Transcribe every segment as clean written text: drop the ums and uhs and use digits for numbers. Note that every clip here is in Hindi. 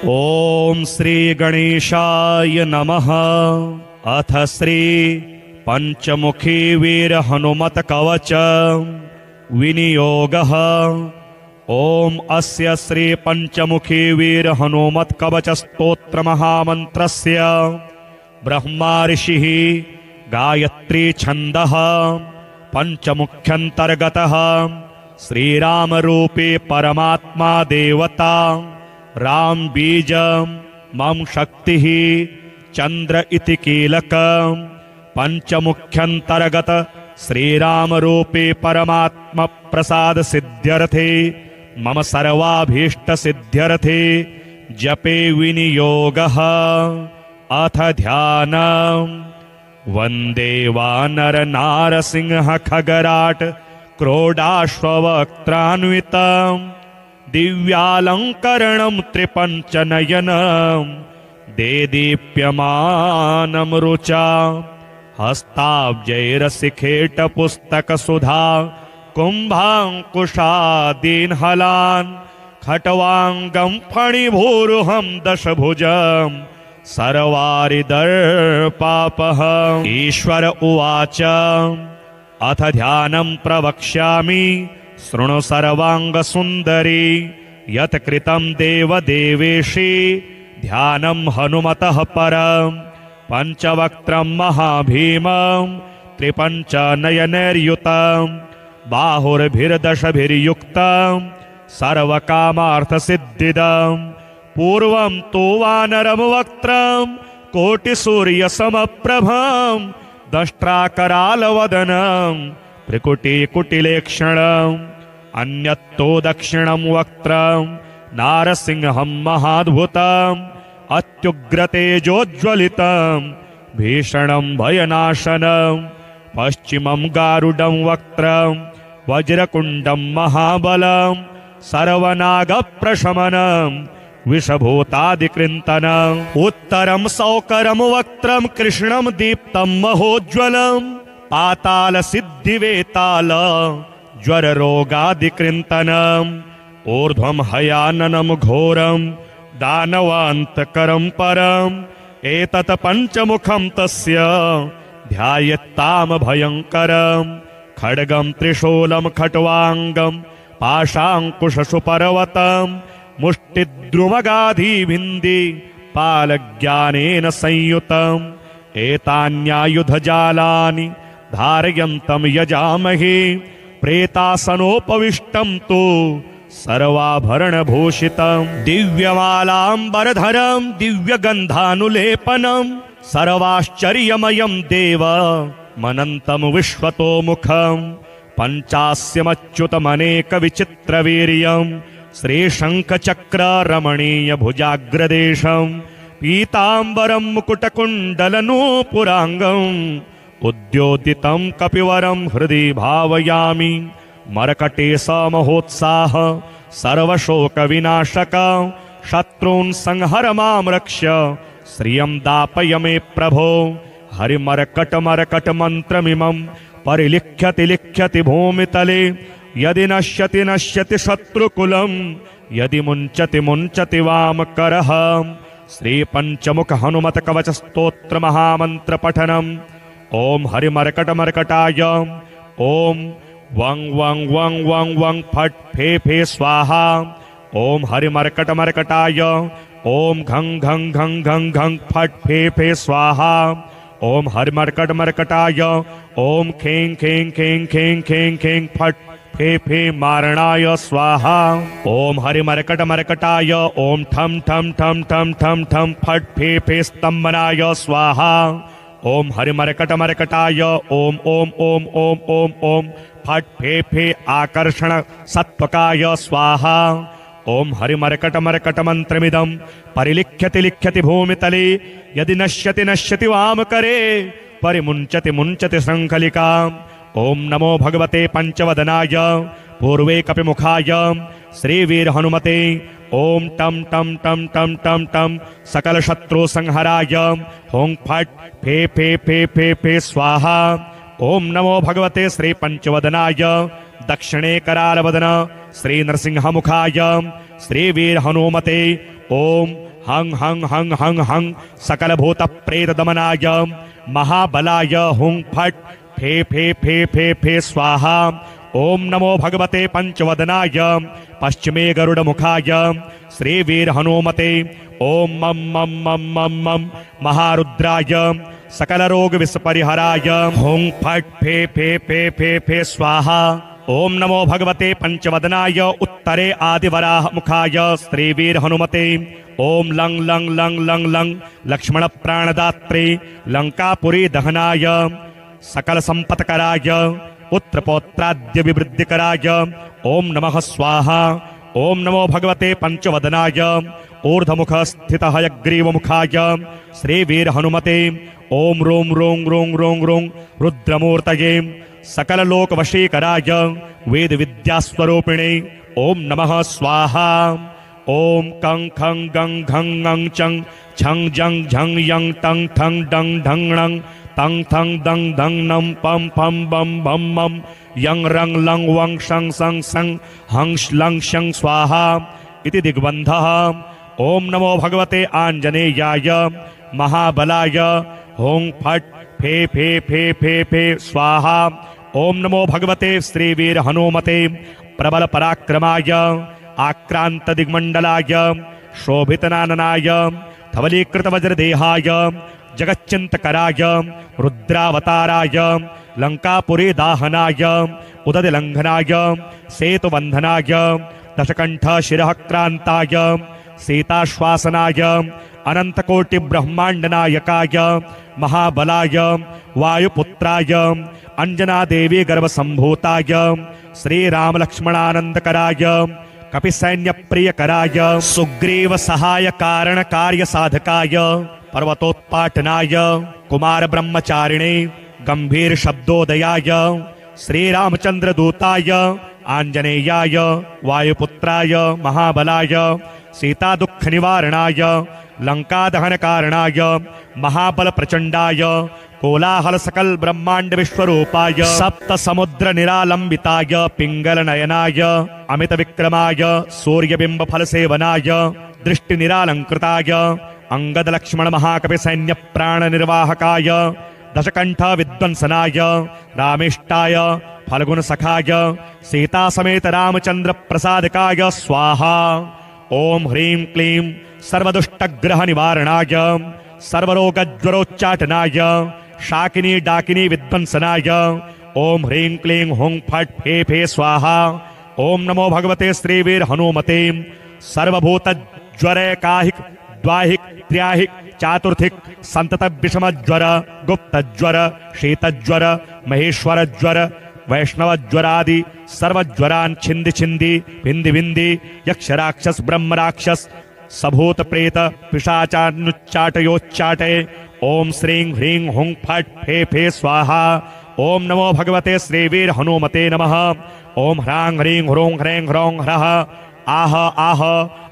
ओम श्री गणेशाय नमः। अथ श्री पंचमुखी वीर हनुमत कवच विनियोगः। ओम अस्य श्री पंचमुखी वीर हनुमत कवच स्तोत्र महामंत्रस्य ब्रह्मा ऋषिः गायत्री छन्दः पंचमुख्यंतर्गतः श्रीराम रूपे परमात्मा देवता राम बीज मम शक्ति चंद्र इति कीलक पंचमुख्यंतर्गत श्रीराम रूपे परमात्म प्रसाद सिद्ध्यर्थे मम सर्वाभीष्ट सिद्ध्यर्थे जपे विनियोगः। अथ ध्यान वंदे वानर नारसिंह खगराट क्रोडाश्ववक्त्रान्वितं दिव्यालंकरणं त्रिपंचनयनं देदीप्यमानं रुचा हस्ताब्जैरशिखेट पुस्तक सुधा कुंभांकुशादीनहलान् खट्वांगं फणिभूरुहं दशभुजं सर्वारिदर्पापहम्। ईश्वर उवाच अथ ध्यानं प्रवक्ष्यामि शृणु सर्वांग सुंदरी यत् कृतं देवदेवेशि ध्यानं हनुमतः परं पंचवक्त्रं महाभीमं त्रिपंचनयनैर्युतं बाहुर्भिर्दशभिर्युक्तं सर्वकामार्थसिद्धिदं पूर्वं तु वानरं वक्त्रं कोटिसूर्यसमप्रभं दष्ट्राकरालवदनं त्रिकुटिकुटिलेक्षणम् अन्यत्तो दक्षिणं वक्त्रं नारसिंहं महाद्भुतम् अत्युग्रतेजोज्ज्वलितं भीषणं भयनाशनं पश्चिमं गारुडं वक्त्रं वज्रकुण्डं महाबलं सर्वनागप्रशमनं विषभूतादिकृन्तनम् उत्तरं सौकरं वक्त्रं कृष्णं दीप्तं महोज्ज्वलम् पाताल सिद्धिवेताल ज्वर रोगादिकृन्तनम् ऊर्ध्वं हयाननं घोरं दानवान्तकरं परम् एतत् पंचमुखं तस्य ध्यायेत्ताम भयङ्करम् खड्गं त्रिशूलं खट्वांगं पाशाङ्कुशसुपर्वतं मुष्टिद्रुमगाधिभिन्धि पालज्ञानेन संयुतम् एतान्यायुधजालानि धारयन्तं यजामहे प्रेतासनोपविष्टं तु सर्वाभरणभूषितं दिव्यमालाम्बरधरं दिव्यगन्धानुलेपनं सर्वाश्चर्यमयं देव मनन्तं विश्वतोमुखं पञ्चास्यमच्युतमनेकविचित्रवीर्यं श्रीशङ्खचक्ररमणीयभुजाग्रदेशं पीताम्बरं मुकुटकुण्डलनूपुराङ्गम् उद्योदितं कपिवरं हृदि भावयामि मरकटे समहोत्साह सर्वशोकविनाशक शत्रून् संहर मां रक्ष श्रियं दापय मे प्रभो। हरिमरकट मन्त्रमिमं परिलिख्यति लिख्यति भूमितले यदि नश्यति नश्यति शत्रुकुलं यदि मुञ्चति मुञ्चति वामकरः। श्री पंचमुख हनुमत कवच स्तोत्र महामंत्र पठनम्। ओम हरिमरकट मरकटाय ओम वं वं वं वं वं फट फे फे स्वाहा। ओम हरिमरकट मरकटाय ओम घं घं घं घं घं फट फे फे स्वाहा। ओम हरिमरकट मरकटाय ओम खें खें खें खें खें खें फट फे फे मारणाय स्वाहा। ओम हरिमरकट मरकटाय ओम ठम ठम ठम ठम ठम ठम फट फे फे स्तंभनाय स्वाहा। ओम हरिमरकट मरकटाय ओम ओम ओम ओम ओम ओम फट फे फे आकर्षण सत्वकाय स्वाहा। ओम हरिमरकट मरकट मंत्रमिदं परिलिख्यति लिख्यति भूमितले यदि नश्यति नश्यति वामकरे परिमुञ्चति मुञ्चति शृङ्खलिका। ओम नमो भगवते पंचवदनाय पूर्वे कपिमुखाय श्रीवीर हनुमते ओम टम टम टम टम टम टम सकल शत्रु संहराय हों फट फे फे फे फे फे स्वाहा। ओम नमो भगवते श्री पंचवदनाय दक्षिणे करालवदन श्री नरसिंहमुखाय श्री वीर हनुमते ओम हं हं हं हं हं सकल भूत प्रेत दमनाय महाबलाय हुं फट फे फे फे फे फे स्वाहा। ओम नमो भगवते पंचवदनाय पश्चिमे गरुड़ मुखाय श्री वीर हनुमते। ओम मम मम मम मम मम महारुद्राय सकल रोग विस्परिहराय हुं फट फे फे फे फे फे स्वाहा। ओम नमो भगवते पंचवदनाय उत्तरे आदिवराह मुखाय श्री वीर हनुमते। ओम लंग लंग लंग लंग लंग लक्ष्मण प्राणदात्रे लंकापुरी दहनाय सकल संपत्कराय पुत्र पौत्राद्य विवृद्धिकराय ओम नमः स्वाहा। ओम नमो भगवते पंचवदनाय ऊर्ध्वमुख स्थित हयग्रीव मुखाय श्री वीर हनुमते। ओम रों रों रों रों रों रुद्रमूर्तये सकल लोक वशीकराय वेद विद्यास्वरूपिणे ओम नमः स्वाहा। ओम कं खं गं घं ङं चं छं जं झं यं तं ठं डं ढं णं तं थं दं धं नं पं फं बं भं मं यं रं लं वं शं सं सं हं श्लं शं स्वाहा इति दिग्बन्धः। ओम नमो भगवते आंजनेयाय महाबलाय हों फट फे फे फे फे फे स्वाहा। ओम नमो भगवते श्रीवीर हनुमते प्रबल पराक्रमाय आक्रांत दिग्मंडलाय शोभितनाननाय धवलीकृत वज्रदेहाय जगच्चिंतकराय रुद्रावताराय लंकापुरी दाहनाय उदति लंघनाय सेतुबंधनाय दशकंठ शिरः क्रांताय सीताश्वासनाय अनंतकोटि ब्रह्मांड नायकाय महाबलाय वायुपुत्राय अंजना देवी गर्भ संभूताय श्री राम लक्ष्मणानंदकराय कपिसैन्य प्रियकराय सुग्रीव सहाय कारण कार्य साधकाय पर्वतोत्पाटनाय कुमार ब्रह्मचारिणे गंभीर शब्दोदयाय श्री रामचंद्र दूताय आंजनेयाय वायुपुत्राय महाबलाय सीता दुख निवारणाय लंका दहन कारणाय महाबल प्रचंडाय कोलाहल सकल ब्रह्मांड विश्वरूपाय सप्त समुद्र निरालंबिताय पिंगल नयनाय अमित विक्रमाय सूर्यबिंब फल सेवनाय दृष्टि निरालंकृताय अंगद लक्ष्मण महाकवि सैन्य प्राण निर्वाहकाय दशकंठ विद्वंसनाय रामेष्टाय फल्गुन सखाय सीता समेत रामचंद्र प्रसादकाय स्वाहा। ओम ह्रीं क्लीं सर्वदुष्टग्रह निवारणाय सर्वरोगज्वरोच्चाटनाय शाकिनी डाकिनी विद्वंसनाय ओम ह्रीं क्लीं हुं फट फे फे स्वाहा। ओम नमो भगवते श्रीवीर हनुमते सर्वभूत ज्वरैकाहिक द्वाहिक त्र्याहिक चातुर्थिक संतत विषम ज्वर गुप्त ज्वर शीतज्वर महेश्वर ज्वर वैष्णव ज्वरादि सर्वज्वरान् छिंदि छिंदि विंदि विंदि यक्ष राक्षस ब्रह्म राक्षस सभूत प्रेत पिशाचानुच्चाटयोच्चाटे ओम श्रीं ह्रीं हुं फट फे फे स्वाहा। ओम नमो भगवते श्रीवीर हनुमते नमः। ओम ह्रां ह्रीं ह्रों ह्रें ह्रौं ह्रः आह आह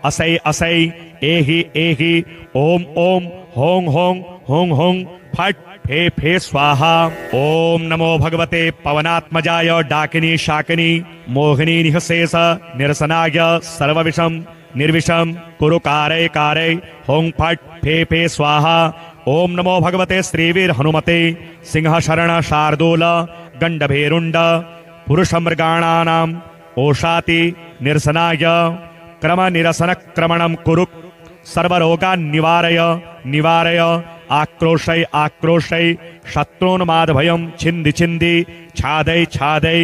असै असै एहि एहि ओम ओम हों हों हों हों फट फे फे स्वाहा। ओम नमो भगवते पवनात्मजाय डाकिनी शाकिनी मोहिनी निःशेष निरसनाय सर्वविषम निर्विषम कुरु कारय कारय हों फट फे फे स्वाहा। ओम नमो भगवते श्रीवीर हनुमते सिंह शरण शार्दूल गंडभेरुंड पुरुष मृगाणानाम ओषाति निरसनाय क्रम निरसन क्रमणं कुरु सर्वरोगान् निवारय निवारय आक्रोशय आक्रोशय शत्रून्मादभयं छिंदि छिंदि छादय छादय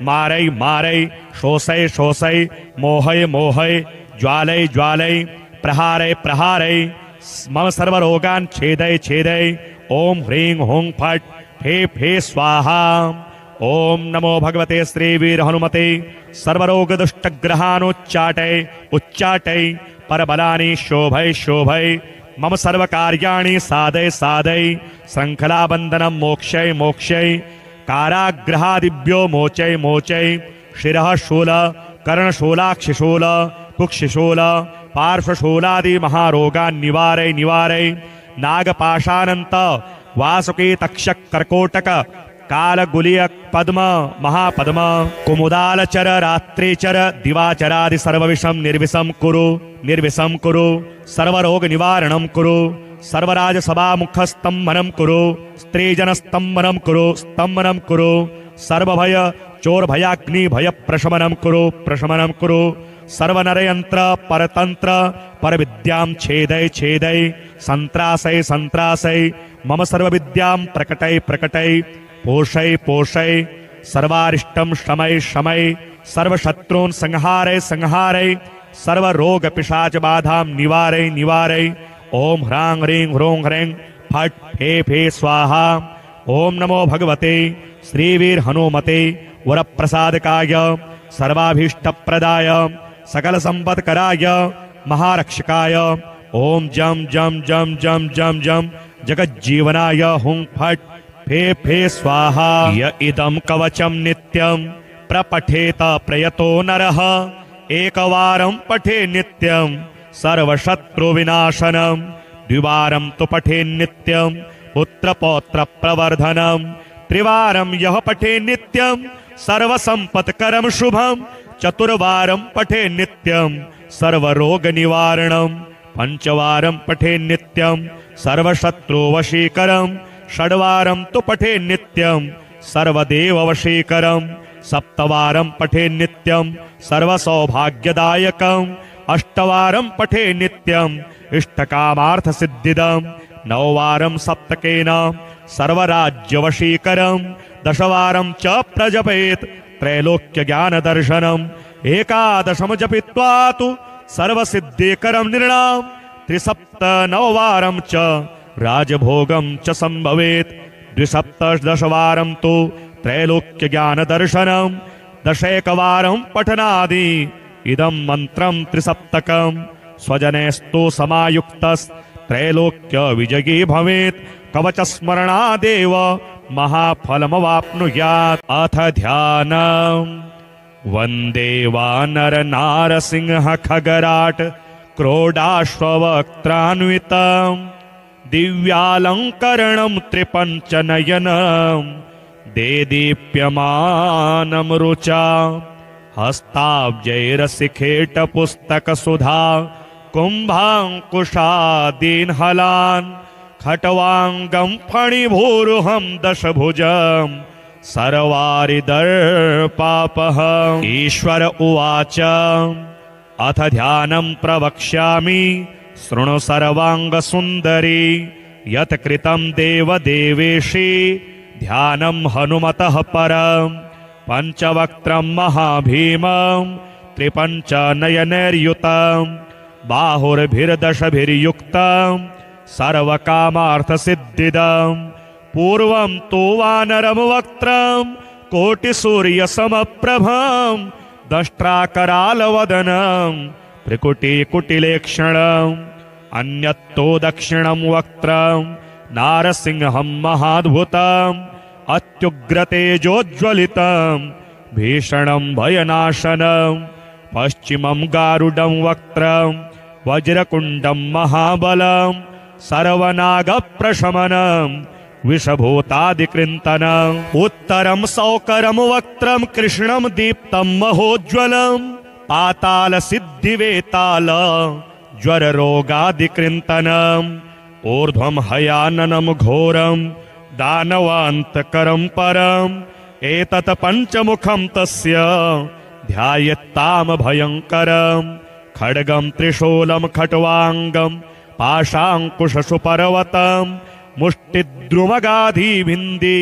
मारय मारय शोषय शोषय मोहय मोहय ज्वालय ज्वालय प्रहारय प्रहारय मम सर्वरोगान् छेदय छेदय ओम ह्रीं हुं फट फे फे स्वाहा। ओम नमो भगवते श्रीवीर हनुमते सर्वरोग दुष्टग्रहानुच्चाटय उच्चाटय परबलानि शोभय शोभय मम सर्वकार्याणि साधय साधय श्रृंखलाबंधनं मोक्षय मोक्षय काराग्रहादिभ्यो मोचय मोचय शिरः शूल कर्णशूलाक्षिशूल कुक्षिशूल पार्श्वशूलादि महारोगान् निवारय निवारय नागपाशानंत वासुकी तक्षक कर्कोटक कालगुलियक पद्म महापद्म कुमुदालचर रात्रिचर दिवाचरादि सर्वविषम निर्विषम कुरु सर्वरोग निवारणं कुरु सर्वराज सभामुख स्तंभनं कुरु स्त्रीजन स्तंभनं कुरु सर्वभय चोर भयाग्नि भय प्रशमनं कुरु सर्वनरयंत्र परतंत्र परविद्यां छेदय संत्रासय मम सर्वविद्यां प्रकटय पोषय सर्वारिष्टं शमय सर्वशत्रून् संहारय सर्वरोग पिशाच बाधां निवारय ओम ह्रां ह्रीं ह्रों ह्रें फट् फे स्वाहा। ओम नमो भगवते श्रीवीर हनुमते वरप्रसादकाय सर्वाभीष्टप्रदाय सकल संपत्कराय महारक्षकाय ओम जम जगज्जीवनाय हुं फट् फे स्वाहा। य इदं कवचं नित्यं प्रपठेत प्रयतो नरः एकवारं पठे नित्यं सर्वशत्रुविनाशनं द्विवारं तु पठे नित्यं पुत्रपौत्र प्रवर्धनं त्रिवारं यः पठे नित्यं सर्वसंपत्करं शुभं चतुर्वारं पठे नित्यं सर्वरोगनिवारणं पंचवारं पठे नित्यं सर्वशत्रुवशीकरं षड्वारं तु पठे नित्यं सर्वदेववशीकरं सप्तवारं पठे नित्यं सर्वसौभाग्यदायकं अष्टवारं पठे नित्यं इष्टकामार्थसिद्धिदं नववारं सप्तकेन सर्वराज्यवशीकरं दशवारं च प्रजपेत् त्रैलोक्यज्ञानदर्शनम् एकादशं जपित्वा तु सर्वसिद्धिकरं निर्णाम त्रिसप्तनववारं च राजभोगं च संभवेत् द्विसप्तदशवारं तु त्रैलोक्यज्ञानदर्शनं दशैकवारं पठनादि इदं मन्त्रं त्रिसप्तकं स्वजनेस्तु समायुक्तस्त्रैलोक्य विजयी भवेत् कवचस्मरणादेव महाफलमवाप्नुयात्। अथ ध्यानम् वन्दे वानर नारसिंह खगराट क्रोडाश्ववक्त्रान्वितं दिव्यालङ्करणं त्रिपञ्चनयनं देदीप्यमानं रुचा हस्ताब्जैरसिखेटपुस्तकसुधा कुम्भाङ्कुशादीन्हलान् खट्वाङ्गं फणिभूरुहं दशभुजं सर्वारिदर्पापहम्। ईश्वर उवाच अथ ध्यानं प्रवक्ष्यामि शृणु सर्वाङ्गसुन्दरी यत् कृतं देवदेवेशि ध्यानं हनुमतः परं पञ्चवक्त्रं महाभीमं त्रिपञ्चनयनैर्युतं बाहुर्भिर्दशभिर्युक्तं सर्वकामार्थसिद्धिदं पूर्वं तु वानरं वक्त्रं कोटिसूर्यसमप्रभं दष्ट्राकरालवदनं त्रिकुटिकुटिलेक्षणम् अन्यत्तो दक्षिणं वक्त्रं नारसिंहं महाद्भुतम् अत्युग्रतेजोज्ज्वलितं भीषणं भयनाशनं पश्चिमं गारुडं वक्त्रं वज्रकुण्डं महाबलं सर्वनागप्रशमनं विषभूतादिकृन्तनम् उत्तरं सौकरं वक्त्रं कृष्णं दीप्तं महोज्ज्वलं पातालसिद्धिवेताल ज्वररोगादिकृन्तनम् ऊर्ध्वं हयाननं घोरं दानवान्तकरं परम् एतत् पञ्चमुखं तस्य ध्यायेत्ताम भयङ्करम् खड्गं त्रिशूलं खट्वाङ्गं पाशाङ्कुशसुपर्वतं मुष्टिद्रुमगाधिभिन्धि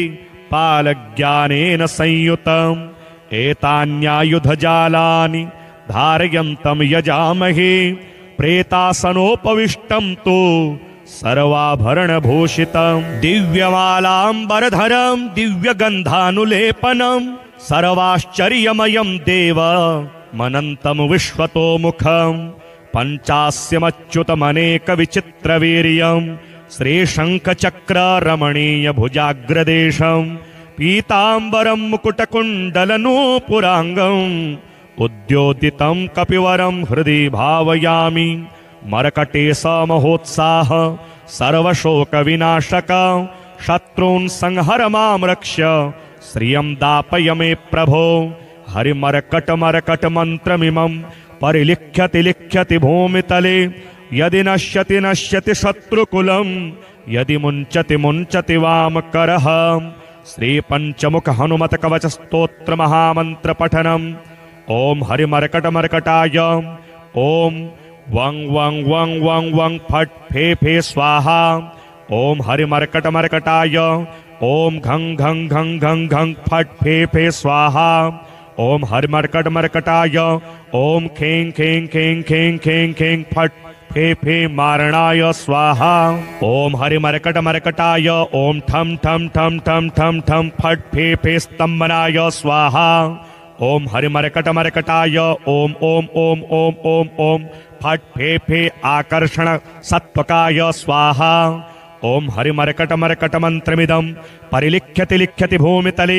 पालज्ञानेन संयुतम् एतान्यायुधजालानि धारयन्तं यजामहे प्रेतासनोपविष्टं तु सर्वाभरणभूषितं दिव्यमालाम्बरधरं दिव्यगन्धानुलेपनं सर्वाश्चर्यमयं देव मनन्तं विश्वतोमुखं पञ्चास्यमच्युतमनेकविचित्रवीर्यं श्रीशङ्खचक्ररमणीयभुजाग्रदेशं पीताम्बरं मुकुटकुण्डलनूपुराङ्गं उद्योदितं कपिवरं हृदि भावयामि मरकटे समहोत्साह सर्वशोकविनाशक शत्रून् संहर मां रक्ष श्रियं दापय मे प्रभो हरिमर्कटमर्कटमन्त्रमिमं परिलिख्यति लिख्यति भूमितले यदि नश्यति नश्यति शत्रुकुलं यदि मुञ्चति मुञ्चति वामकरः श्री पंचमुख हनुमत कवच स्तोत्र महामंत्र पठनम् ओम हरिमर्कटमर्कटाय ओम वं वं वं वं वं फट फे फे स्वाहा ओम हरिमर्कटमर्कटाय ओम घं घं घं घं घं फट फे फे स्वाहा ओम हरिमर्कटमर्कटाय ओम खें खें खें खें खें खें फट फे फे मारणाय स्वाहा ओम हरिमर्कटमर्कटाय ओम ठम ठम ठम ठम ठम ठम फट फे फे स्तंभनाय स्वाहा ओम हरिमर्कटमर्कटाय ओम ओम ओम ओम ओम ओम फट फे फे आकर्षण सत्वकाय स्वाहा ओम हरिमर्कटमर्कटमन्त्रमिदं परिलिख्यति लिख्यति भूमितले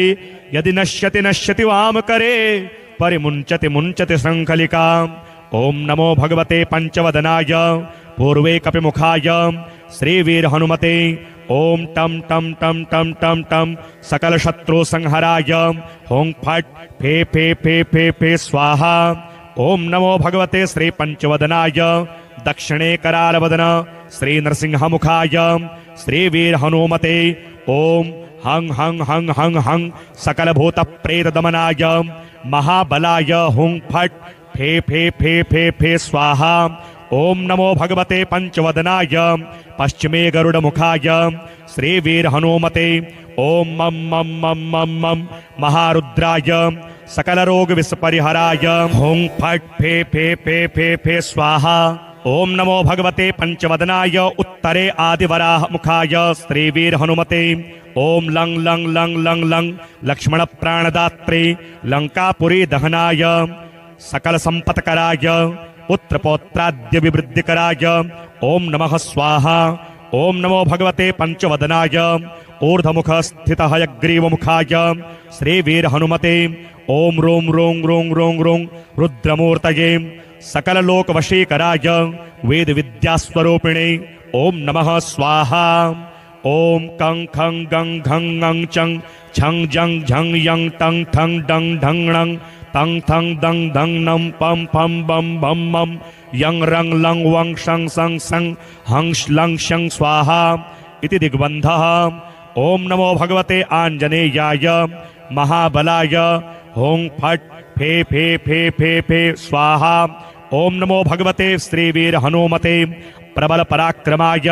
यदि नश्यति नश्यति वामकरे परिमुञ्चति मुञ्चति शृङ्खलिका ओम नमो भगवते पंचवदनाय पूर्वे कपिमुखाय श्रीवीर हनुमते ओम टम टम टम टम टम टम सकल शत्रु संहराय हों फट फे फे फे फे फे स्वाहा ओम नमो भगवते श्री पंचवदनाय दक्षिणे करालवदन श्री नरसिंहमुखाय श्रीवीर हनुमते ओम हं हं हं हं हं सकल भूत प्रेत दमनाय महाबलाय हुं फट फे फे फे फे फे स्वाहा ओम नमो भगवते पंचवदनाय पश्चिमे गरुड़ मुखाय श्रीवीर हनुमते ओम मम मम मम मम मम महारुद्राय सकल रोग विस्परिहराय हुं फट फे फे फे फे फे स्वाहा ओम नमो भगवते पंचवदनाय उत्तरे आदिवराह मुखाय श्रीवीर हनुमते ओम लंग लंग लंग लंग लंग लक्ष्मण प्राणदात्रे लंकापुरी दहनाय सकल संपत्कराय पुत्र पौत्राद्य विवृद्धिकराय ओम नमः स्वाहा ओम नमो भगवते पंचवदनाय ऊर्ध्वमुख स्थित हयग्रीव मुखाय श्रीवीर हनुमते ओम रोम रों रों रों रों रुद्रमूर्तये सकल लोक वशीकराय वेद विद्यास्वरूपिणे ओम नमः स्वाहा ओम कं खं गं घं ङं चं छं जं झं यं तं ठं डं ढं णं तं थं दं धं नं पं फं बं भं मं यं रं लं वं शं सं सं हं श्लं शं स्वाहा इति दिग्बन्धः ओम नमो भगवते आञ्जनेयाय महाबलाय हों फट फे फे फे फे फे स्वाहा ओम नमो भगवते श्रीवीर हनुमते प्रबल पराक्रमाय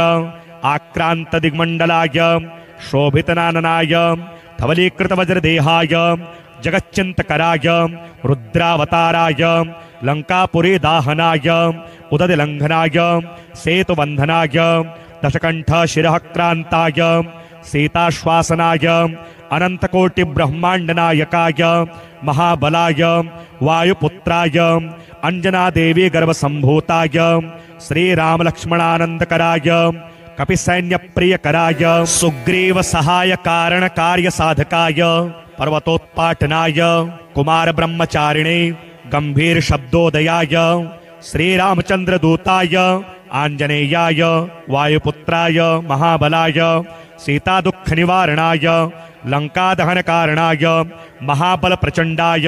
आक्रांत दिग्मंडलाय शोभितनाननाय धवलीकृत वज्रदेहाय जगच्चिंतकराय रुद्रावताराय लंकापुरी दाहनाय उदति लंघनाय सेतुबंधनाय दशकंठ शिरः क्रांताय सीताश्वासनाय अनंतकोटि ब्रह्मांड नायकाय महाबलाय वायुपुत्राय अंजना देवी गर्भ संभूताय श्री राम लक्ष्मणानंदकराय कपिसैन्य प्रियकराय सुग्रीव सहाय कारण कार्य साधकाय पर्वतोत्पाटनाय कुमार ब्रह्मचारिणे गंभीर शब्दोदयाय श्री रामचंद्र दूताय आंजनेयाय वायुपुत्राय महाबलाय सीता दुख निवारणाय लंका दहन कारणाय महाबल प्रचंडाय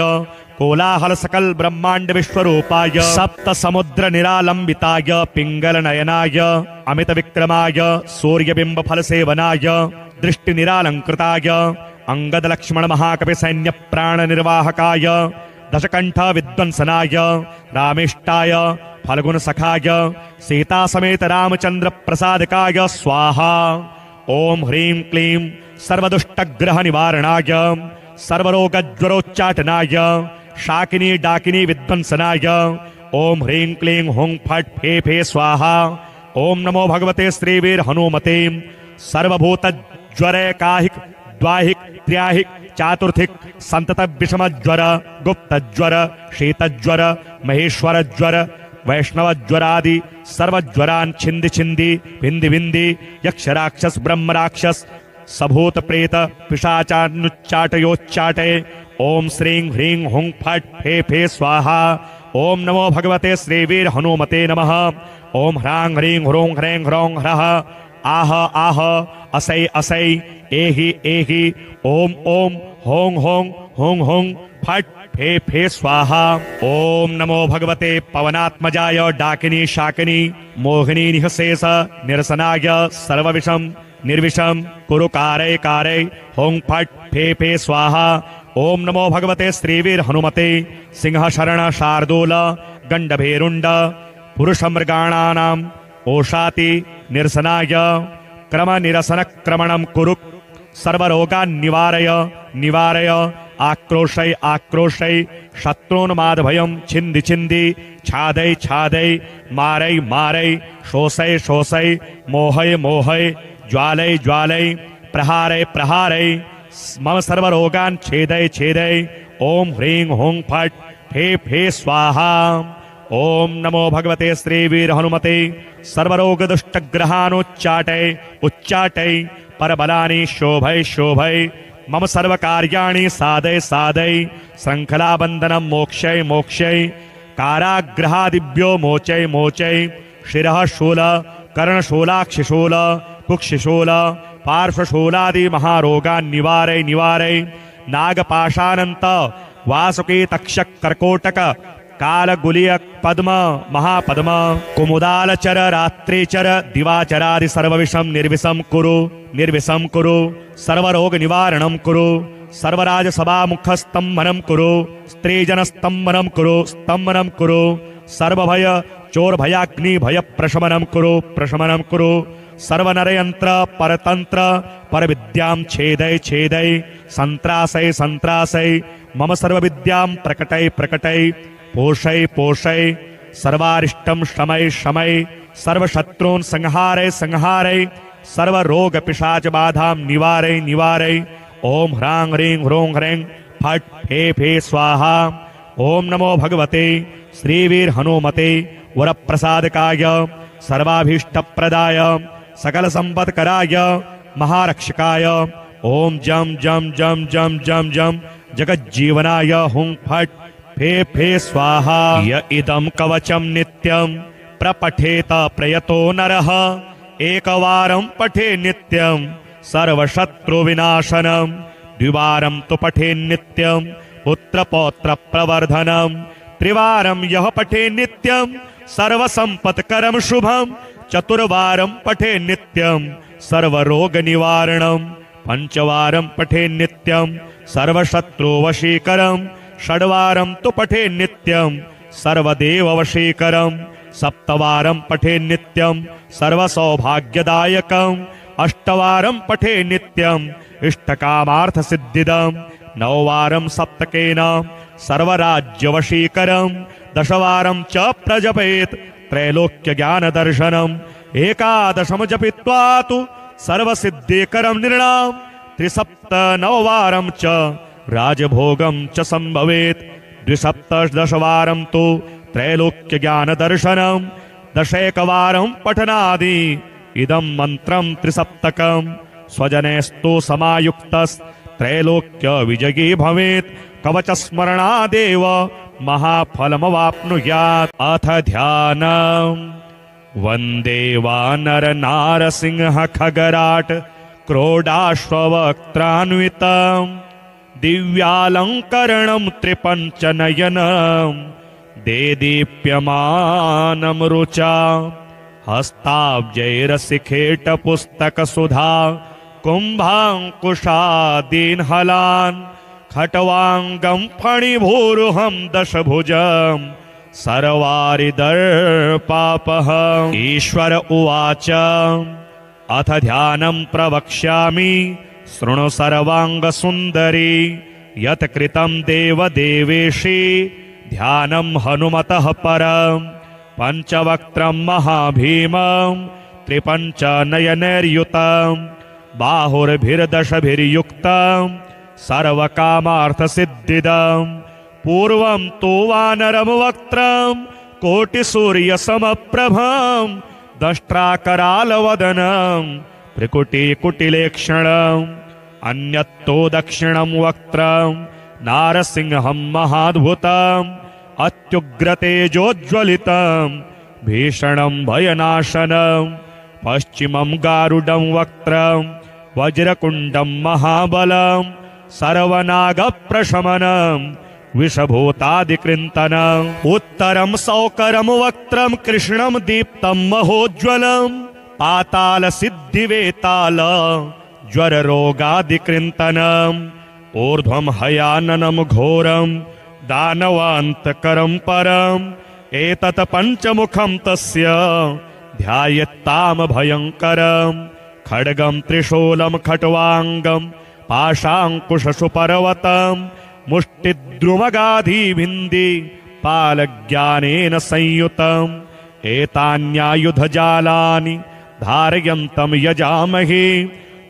कोलाहल सकल ब्रह्मांड विश्वरूपाय सप्त समुद्र निरालंबिताय पिंगल नयनाय अमित विक्रमाय सूर्यबिंब फल सेवनाय दृष्टि निरालंकृताय अंगद लक्ष्मण महाकवि सैन्य प्राण निर्वाहकाय दशकंठ विद्वंसनाय रामेष्टाय फल्गुन सखाय सीता समेत रामचंद्र प्रसादकाय स्वाहा ओम ह्रीं क्लीं सर्वदुष्टग्रह निवारणाय सर्वरोगज्वरोच्चाटनाय शाकिनी डाकिनी विद्वंसनाय ओम ह्रीं क्लीं हुं फट फे फे स्वाहा ओम नमो भगवते श्रीवीर हनुमते सर्वभूत ज्वरैकाहिक द्वाहिक त्र्याहिक चातुर्थिक संतत विषम ज्वर गुप्त ज्वर शीतज्वर महेश्वर ज्वर वैष्णव ज्वरादि सर्वज्वरान् छिंदि छिंदि विंदि विंदि यक्ष राक्षस ब्रह्म राक्षस सभूत प्रेत पिशाचानुच्चाटयोच्चाटे ओम श्रीं ह्रीं हुं फट फे फे स्वाहा ओम नमो भगवते श्रीवीर हनुमते नमः ओम ह्रां ह्रीं ह्रों ह्रैं ह्रौं ह्रः आह आह असै असै एहि एहि ओम ओम हों हों हों हों फट फे फे स्वाहा। ओम नमो भगवते पवनात्मजाय डाकिनी शाकिनी मोहिनी निःशेष निरसनाय सर्वविषम निर्विषम कुरु कारय कारय हों फट फे फे स्वाहा। ओम नमो भगवते श्रीवीर हनुमते सिंह शरण शार्दूल गंडभेरुंड पुरुषमृगाणानां ओषाति निरसनाय क्रम निरसन क्रमणं कुरु सर्वरोगान् निवारय निवारय। आक्रोशय आक्रोशय शत्रून्मादभयं छिन्दी छिन्दी छादय छादय मारय मारय शोषय शोषय मोहय मोहय ज्वालय ज्वालय प्रहारय प्रहारय मम सर्वरोगान् छेदय छेदय। ओम ह्रीं हुं फट फे फे स्वाहा। ओम नमो भगवते श्रीवीर हनुमते सर्वरोग दुष्टग्रहानुच्चाटय उच्चाटय परबलानि शोभय शोभय मम सर्वकार्याणि साधय साधय। श्रृंखलाबंधनं मोक्षय मोक्षय काराग्रहादिभ्यो मोचय मोचय। शिरः शूल कर्णशूलाक्षिशूल कुक्षिशूल पार्श्वशूलादि महारोगान् निवारय निवारय। नागपाशानंत वासुकी तक्षक कर्कोटक कालगुलिय पद्म महापद्म कुमुदालचर रात्रिचर दिवाचरादि सर्वविषम निर्विषम कुरु निर्विषम कुरु। सर्वरोग निवारणं कुरु सर्वराज सभामुख स्तंभनं कुरु स्त्रीजन स्तंभनं कुरु स्तंभनं कुरु। सर्वभय चोर भयाग्नि भय प्रशमनं कुरु प्रशमनं कुरु। सर्वनरयंत्र परतंत्र परविद्यां छेदय छेदय संत्रासय संत्रासय मम सर्वविद्यां प्रकटय प्रकटय पोषय पोषय। सर्वारिष्टं शमय शमय सर्वशत्रून् संहारय संहारय सर्वरोग पिशाच बाधां निवारय निवारय। ओम ह्रां ह्रीं ह्रों ह्रें फट फे फे स्वाहा। ओम नमो भगवते श्रीवीर हनुमते वरप्रसादकाय सर्वाभीष्टप्रदाय सकल संपत्कराय महारक्षकाय ओम जम जम जम जम जम जम जगज्जीवनाय हुं फट फे फे स्वाहा। य इदं कवचं नित्यं प्रपठेत प्रयतो नरः एकवारं पठे नित्यं सर्वशत्रुविनाशनं द्विवारं तु पठे नित्यं पुत्रपौत्र प्रवर्धनं त्रिवारं यः पठे नित्यं सर्वसंपत्करं शुभं चतुर्वारं पठे नित्यं सर्वरोगनिवारणं पंचवारं पठे नित्यं सर्वशत्रुवशीकरं षड्वारं तु पठे नित्यं सर्वदेववशीकरं सप्तवारं पठे नित्यं सर्वसौभाग्यदायकं अष्टवारं पठे नित्यं इष्टकामार्थसिद्धिदं नववारं सप्तकेन सर्वराज्यवशीकरं दशवारं च प्रजपेत् त्रैलोक्यज्ञानदर्शनम् एकादशं जपित्वा तु सर्वसिद्धिकरं नृणां त्रिसप्तनववारं च राजभोगं च संभवेत् द्विसप्तदशवारं तु त्रैलोक्यज्ञानदर्शनं दशैकवारं पठनादि इदं मन्त्रं त्रिसप्तकं स्वजनेस्तु समायुक्तस्त्रैलोक्यविजयी भवेत् कवचस्मरणादेव महाफलमवाप्नुयात्। अथ ध्यानम् वन्दे वानर नारसिंह खगराट क्रोडाश्ववक्त्रान्वितं दिव्यालङ्करणं त्रिपञ्चनयनं देदीप्यमानं रुचा हस्ताब्जैरशिखेटपुस्तकसुधा कुम्भाङ्कुशादीन्हलान् खट्वाङ्गं फणिभूरुहं दशभुजं सर्वारिदर्पापहम्। ईश्वर उवाच अथ ध्यानं प्रवक्ष्यामि शृणु सर्वाङ्गसुन्दरी यत् कृतं देवदेवेशी ध्यानं हनुमतः परं पञ्चवक्त्रं महाभीमं त्रिपञ्चनयनैर्युतं बाहुर्भिर्दशभिर्युक्तं सर्वकामार्थसिद्धिदं पूर्वं तु वानरं वक्त्रं कोटिसूर्यसमप्रभं दष्ट्राकरालवदनं त्रिकुटिकुटिलेक्षणम् अन्यत्तो दक्षिणं वक्त्रं नारसिंहं महाद्भुतम् अत्युग्रतेजोज्ज्वलितं भीषणं भयनाशनं पश्चिमं गारुडं वक्त्रं वज्रकुण्डं महाबलं सर्वनागप्रशमनं विषभूतादिकृन्तनम् उत्तरं सौकरं वक्त्रं कृष्णं दीप्तं महोज्ज्वलं पातालसिद्धिवेताल ज्वररोगादिकृन्तनम् ऊर्ध्वं हयाननं घोरं दानवान्तकरं परम् एतत् पञ्चमुखं तस्य ध्यायेत्ताम भयङ्करम् खड्गं त्रिशूलं खट्वाङ्गं पाशाङ्कुशशुपर्वतं मुष्टिद्रुमगाधिभिन्धि पालज्ञानेन संयुतम् एतान्यायुधजालानि धारयन्तं यजामहे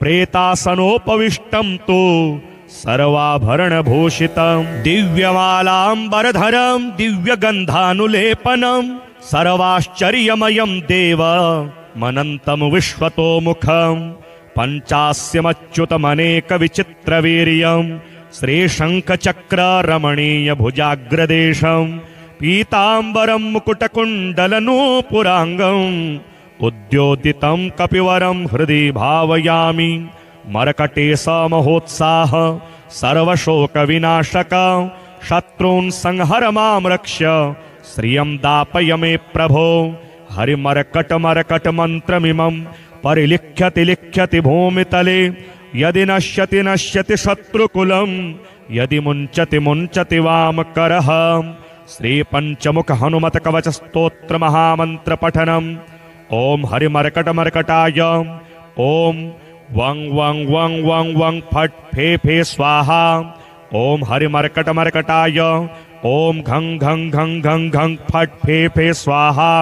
प्रेतासनोपविष्टं तु सर्वाभरणभूषितं दिव्यमालाम्बरधरं दिव्यगन्धानुलेपनं सर्वाश्चर्यमयं देव मनन्तं विश्वतोमुखं पञ्चास्यमच्युतमनेकविचित्रवीर्यं श्रीशङ्खचक्ररमणीयभुजाग्रदेशं पीताम्बरं मुकुटकुण्डलनूपुराङ्गम् उद्योदितं कपिवरं हृदि भावयामि मरकटे समहोत्साह सर्वशोकविनाशक शत्रून् संहर मां रक्ष श्रियं दापय मे प्रभो हरिमरकटमरकटमन्त्रमिमं परिलिख्यति लिख्यति भूमितले यदि नश्यति नश्यति शत्रुकुलं यदि मुञ्चति मुञ्चति वामकरः श्रीपञ्चमुख हनुमत कवच स्तोत्र महामन्त्र पठनम् ओम हरिमरकटमरकटाय ओम वं वं वं वं वं फट फे फे स्वाहा ओम हरिमरकटमरकटाय ओम घं घं घं घं घं फट फे फे स्वाहा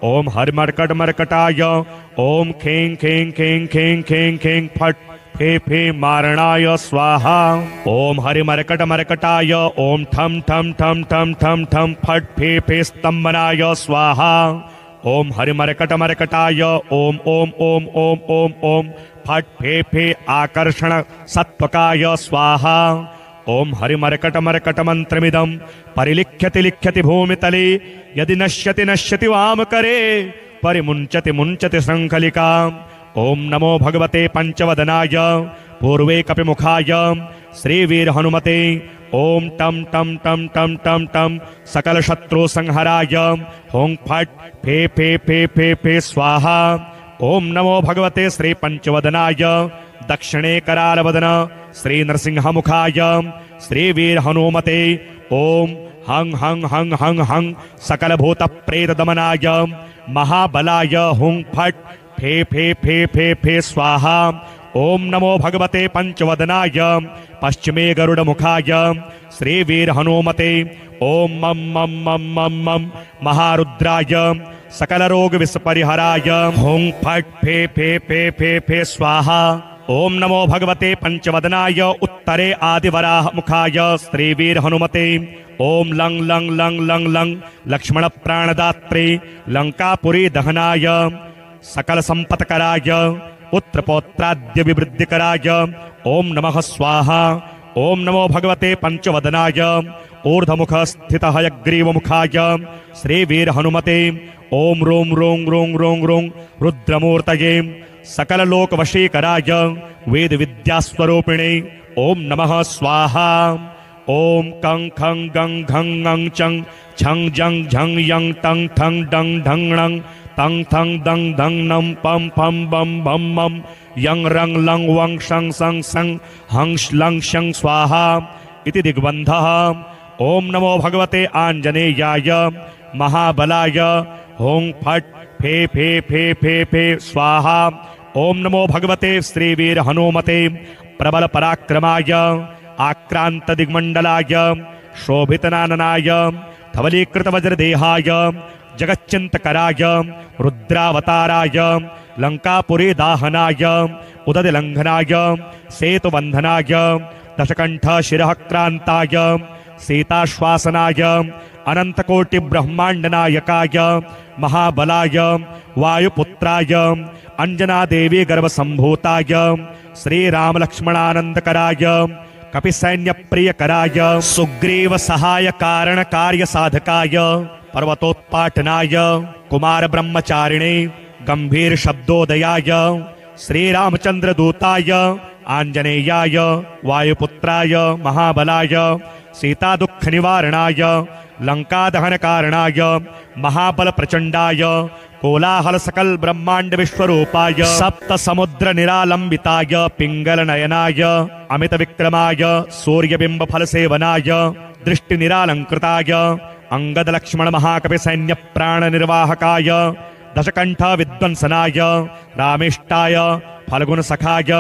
ओम हरिमरकटमरकटाय ओम खें खें खें खें खें खें फट फे फे मारणाय स्वाहा ओम हरिमरकटमरकटाय ओम ठम ठम ठम ठम ठम ठम फट फे फे स्तंभनाय स्वाहा ओम हरिमरकटमरकटाय ओम ओम ओम ओम ओम ओम फट फे फे आकर्षण सत्वकाय स्वाहा ओम हरिमरकटमरकटमन्त्रमिदं परिलिख्यति लिख्यति भूमितले यदि नश्यति नश्यति वामकरे परिमुञ्चति मुञ्चति शृङ्खलिका ओम नमो भगवते पंचवदनाय पूर्वे कपिमुखाय श्रीवीर हनुमते ओम टम टम टम टम टम टम सकल शत्रु संहराय हों फट फे फे फे फे फे स्वाहा ओम नमो भगवते श्री पंचवदनाय दक्षिणे करालवदन श्री नरसिंहमुखाय श्रीवीर हनुमते ओम हं हं हं हं हं सकल भूत प्रेत दमनाय महाबलाय हुं फट फे फे फे फे फे स्वाहा ओम नमो भगवते पंचवदनाय पश्चिमे गरुड़ मुखाय श्रीवीर हनुमते ओम मम मम मम मम मम महारुद्राय सकल रोग विस्परिहराय हों फट फे फे फे फे फे स्वाहा ओम नमो भगवते पंचवदनाय उत्तरे आदिवराह मुखाय श्रीवीर हनुमते ओम लंग लंग लंग लंग लंग लक्ष्मण प्राणदात्रे लंकापुरी दहनाय सकल संपत्कराय पुत्रपौत्राद्य विवृद्धिकराय ओम नमः स्वाहा ओम नमो भगवते पंचवदनाय ऊर्ध्वमुख स्थित हयग्रीवमुखाय श्रीवीर हनुमते ओम रों रों रों रों रों रुद्रमूर्तये सकल लोक वशीकराय वेद विद्यास्वरूपिणे ओम नमः स्वाहा ओम कं खं गं घं ङं चं छं जं झं यं टं ठं डं ढं णं तं थं दं धं नं पं फं बं भं मं यं रं लं वं शं सं सं हं श्लं शं स्वाहा इति दिग्बन्धः ओम नमो भगवते आञ्जनेयाय महाबलाय हों फट फे फे फे फे फे स्वाहा ओम नमो भगवते श्रीवीर हनुमते प्रबल पराक्रमाय आक्रांत दिग्मंडलाय शोभितनाननाय धवलीकृत वज्रदेहाय जगच्चिंतकराय रुद्रावताराय लंकापुरी दाहनाय उदतिलंघनाय सेतुबंधनाय दशकंठ शिरः क्रांताय सीताश्वासनाय अनंतकोटि ब्रह्मांड नायकाय महाबलाय वायुपुत्राय अंजना देवी गर्भ संभूताय श्री राम लक्ष्मणानंदकराय कपिसैन्य प्रियकराय सुग्रीव सहाय कारण कार्य साधकाय पर्वतोत्पाटनाय कुमार ब्रह्मचारिणे गंभीर शब्दोदयाय श्रीरामचंद्र दूताय आंजनेयाय वायुपुत्राय महाबलाय सीता दुख निवारणाय लंका दहन कारणाय महाबल प्रचंडाय कोलाहल सकल ब्रह्मांड विश्वरूपाय सप्त समुद्र निरालंबिताय पिंगल नयनाय अमित विक्रमाय सूर्यबिंब फल सेवनाय दृष्टि निरालंकृताय अंगद लक्ष्मण महाकवि सैन्य प्राण निर्वाहकाय दशकंठ विद्वंसनाय रामेष्टाय फल्गुन सखाय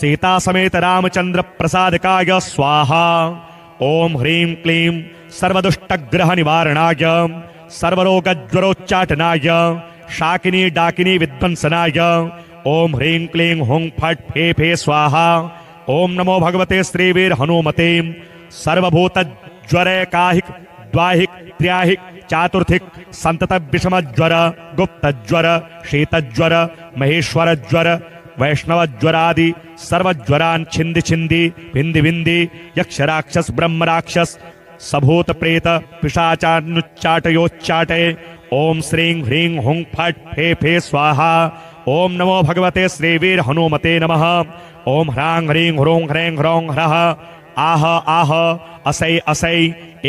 सीता समेत रामचंद्र प्रसादकाय स्वाहा। ओम ह्रीं क्लीं सर्वदुष्टग्रह निवारणाय सर्वरोगज्वरोच्चाटनाय शाकिनी डाकिनी विध्वंसनाय ओम ह्रीं क्लीं हुं फट् फे फे स्वाहा। ओम नमो भगवते श्रीवीर हनुमते सर्वभूत ज्वरे काहिक द्वाहिक त्र्याहिक चातुर्थिक संतत विषम ज्वर गुप्त ज्वर शीत ज्वर महेश्वर ज्वर वैष्णव ज्वरादि सर्वज्वरान् छिंदि छिंदि भिंदि भिंदि यक्ष राक्षस ब्रह्म राक्षस सभूत प्रेत पिशाचानुच्चाटयोच्चाटे ओम श्रीं ह्रीं हुं फट् फे फे स्वाहा। ओम नमो भगवते श्रीवीर हनुमते नमः। ओम ह्रां ह्रीं ह्रों ह्रैं ह्रौं ह्रः आह आह असै असै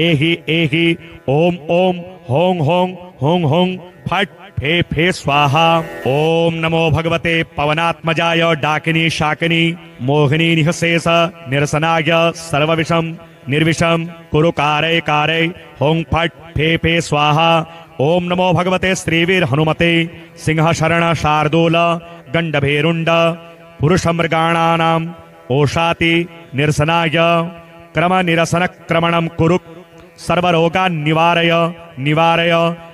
एहि एहि ओम ओम हों हों हों हों फट् फे फे स्वाहा। ओम नमो भगवते पवनात्मजाय डाकिनी शाकिनी मोहिनी निःशेष निरसनाय सर्वविषम निर्विषम कुरु कारय कारय हों फट् फे फे स्वाहा। ओम नमो भगवते श्रीवीर हनुमते सिंह शरण शार्दूल गंडभेरुंड पुरुष मृगाणानाम ओषाति निरसनाय क्रम निरसन क्रमणं कुरु सर्वरोगान् निवारय निवारय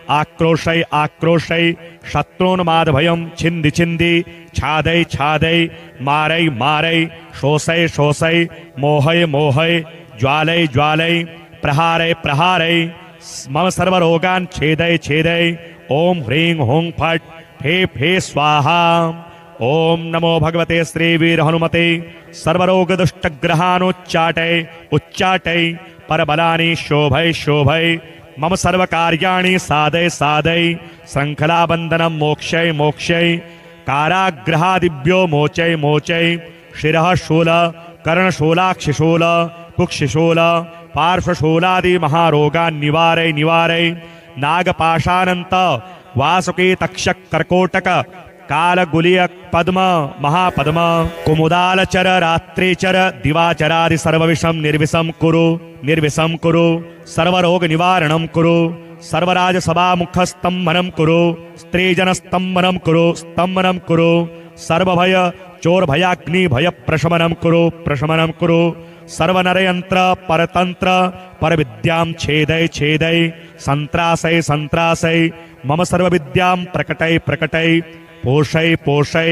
आक्रोशय आक्रोशय शत्रून्मादभयं छिंदि छिंदि छादय छादय मारय मारय शोषय शोषय मोहय मोहय ज्वालय ज्वालय प्रहारय प्रहारय मम सर्वरोगान् छेदय छेदय ओम ह्रीं हुं फट् फे फे स्वाहा। ओम नमो भगवते श्रीवीर हनुमते सर्वरोग दुष्टग्रहानुच्चाटय उच्चाटय परबलानि शोभय शोभय मम सर्वकार्याणि साधय साधय श्रृंखलाबंधनं मोक्षय मोक्षय काराग्रहादिभ्यो मोचय मोचय शिरः शूल कर्णशूलाक्षिशूल कुक्षिशूल पार्श्वशूलादि महारोगान् निवारय निवारय नागपाशानंत वासुकी तक्षक कर्कोटक कालगुलिय पद्म महापद्म कुमुदालचर रात्रिचर दिवाचरादि सर्वविषम निर्विषम कुरु सर्वरोग निवारणं कुरु सर्वराज सभा मुखस्तंभनं कुरु स्त्रीजनस्तंभनं कुरु सर्वभय चोर भयाग्नि भय प्रशमनं कुरु सर्वनरयंत्र परतंत्र परविद्यां छेदय छेदय संत्रासय संत्रासय मम सर्वविद्यां प्रकटय प्रकटय पोषय पोषय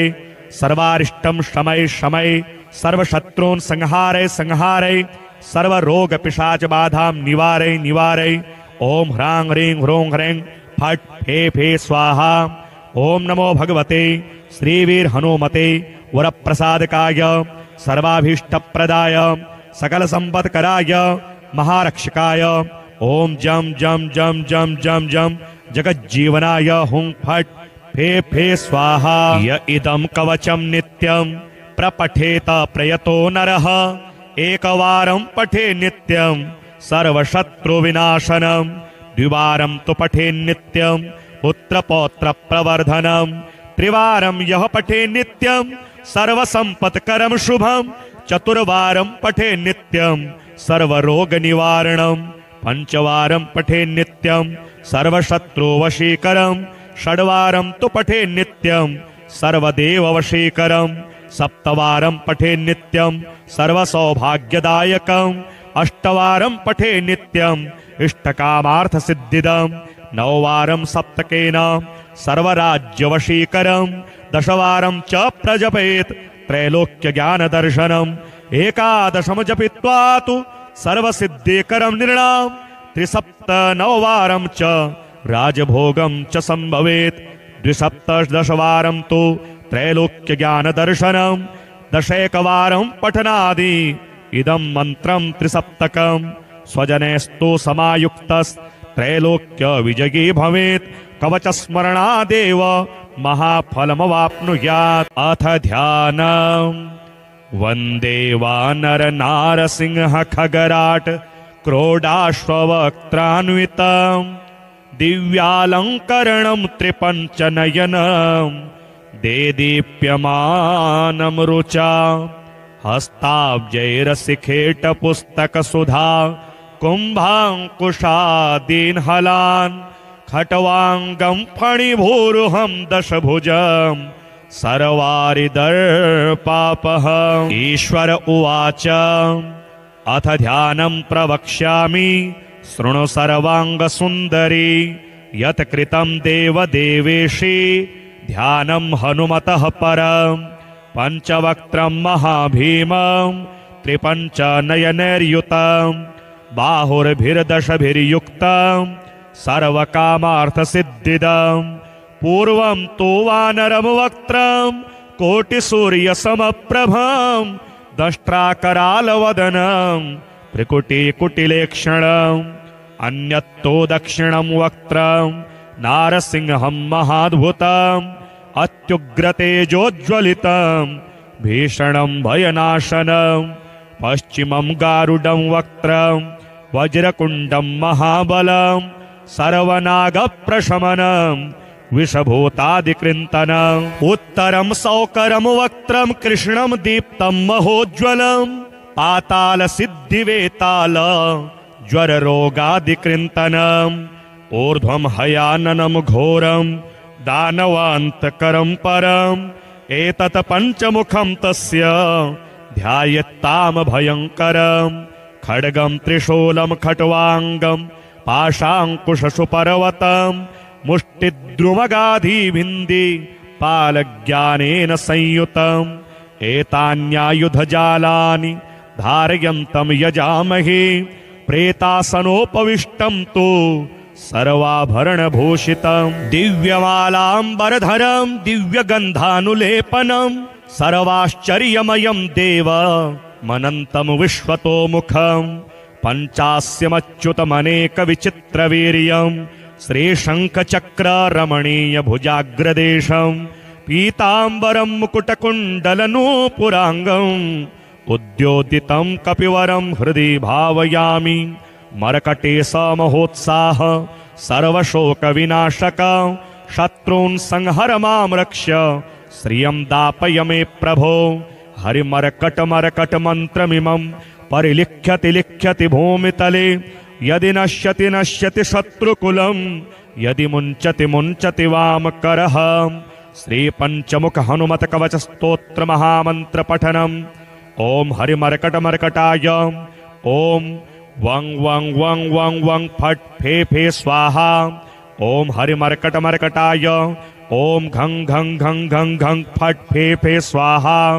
सर्वारिष्टं शमय शमय सर्वशत्रून् संहारय संहारय सर्वरोग पिशाच बाधां निवारय निवारय ओम ह्रां ह्रीं ह्रों ह्रैं फट् फे फे स्वाहा। ओम नमो भगवते श्रीवीर हनुमते वरप्रसादकाय सर्वाभीष्टप्रदाय सकल संपत्कराय महारक्षकाय ओम जम जम जम जम जम जम जगज्जीवनाय हुं फट् फे फे स्वाहा। य इदं कवचं नित्यं प्रपठेत प्रयतो नरः एकवारं पठे नित्यं सर्वशत्रुविनाशनं द्विवारं तु पठे नित्यं पुत्रपौत्र प्रवर्धनं त्रिवारं यः पठे नित्यं सर्वसंपत्करं शुभं चतुर्वारं पठे नित्यं सर्वरोगनिवारणं पंचवारं पठे नित्यं सर्वशत्रुवशीकरं षड्वारं तु पठे नित्यं सर्वदेववशीकरं सप्तवारं पठे नित्यं सर्वसौभाग्यदायकं अष्टवारं पठे नित्यं इष्टकामार्थसिद्धिदं नववारं सप्तकेन सर्वराज्यवशीकरं दशवारं च प्रजपेत् त्रैलोक्यज्ञानदर्शनम् एकादशं जपित्वा तु सर्वसिद्धिकरं नृणाम् त्रिसप्तनववारं च राजभोगं च संभवेत् द्विसप्तदशवारं तु त्रैलोक्यज्ञानदर्शनं दशैकवारं पठनादि इदं मन्त्रं त्रिसप्तकं स्वजनेस्तु समायुक्तस् त्रैलोक्य विजयी भवेत् कवचस्मरणादेव महाफलमवाप्नुयात्। अथ ध्यानम्। वन्दे वानर नारसिंह खगराट् क्रोडाश्ववक्त्रान्वितम् दिव्यालङ्करणं त्रिपञ्चनयनं देदीप्यमानं रुचा। हस्ताब्जैरसिखेटपुस्तकसुधा कुम्भाङ्कुशादीन्हलान् खट्वाङ्गं फणिभूरुहं दशभुजं सर्वारिदर्पापहम्। ईश्वर उवाच अथ ध्यानं प्रवक्ष्यामि शृणु सर्वाङ्गसुन्दरी। यत् कृतं देवदेवेशि ध्यानं हनुमतः परम्। पञ्चवक्त्रं महाभीमं त्रिपञ्चनयनैर्युतं बाहुर्भिर्दशभिर्युक्तं सर्वकामार्थसिद्धिदं। पूर्वं तु वानरं वक्त्रं कोटिसूर्यसमप्रभं दष्ट्राकरालवदनं त्रिकुटिकुटिलेक्षणम्। अन्यत्तो दक्षिणं वक्त्रं नारसिंहं महाद्भुतम् अत्युग्रतेजोज्ज्वलितं भीषणं भयनाशनं। पश्चिमं गारुडं वक्त्रं वज्रकुण्डं महाबलं सर्वनागप्रशमनं विषभूतादिकृन्तनम्। उत्तरं सौकरं वक्त्रं कृष्णं दीप्तं महोज्ज्वलं पातालसिद्धिवेताल ज्वररोगादिकृन्तनम्। ऊर्ध्वं हयाननं घोरं दानवान्तकरं परम् एतत् पञ्चमुखं तस्य ध्यायेत्ताम भयङ्करम्। खड्गं त्रिशूलं खट्वाङ्गं पाशाङ्कुशशुपर्वतं मुष्टिद्रुमगाधिभिन्धि पालज्ञानेन संयुतम्। एतान्यायुधजालानि धारयन्तं यजामहे प्रेतासनोपविष्टं तु सर्वाभरणभूषितं। दिव्यमालाम्बरधरं दिव्यगन्धानुलेपनं सर्वाश्चर्यमयं देव मनन्तं विश्वतोमुखं। पञ्चास्यमच्युतमनेकविचित्रवीर्यं श्रीशङ्खचक्ररमणीयभुजाग्रदेशं पीताम्बरं मुकुटकुण्डलनूपुराङ्गम् उद्योदितं कपिवरं हृदि भावयामि। मरकटे समहोत्साह सर्वशोकविनाशक शत्रून् संहर मां रक्ष श्रियं दापय मे प्रभो। हरिमर्कटमर्कटमन्त्रमिमं परिलिख्यति लिख्यति भूमितले। यदि नश्यति नश्यति शत्रुकुलं यदि मुञ्चति मुञ्चति वामकरः। श्रीपञ्चमुख हनुमत कवच स्तोत्र महामन्त्र पठनम्। ओम हरिमर्कटमर्कटाय ओम वं वं वं वं वं फट् फे फे स्वाहा। ओम हरिमर्कटमर्कटाय ओम घं घं घं घं घं फट् फे फे स्वाहा।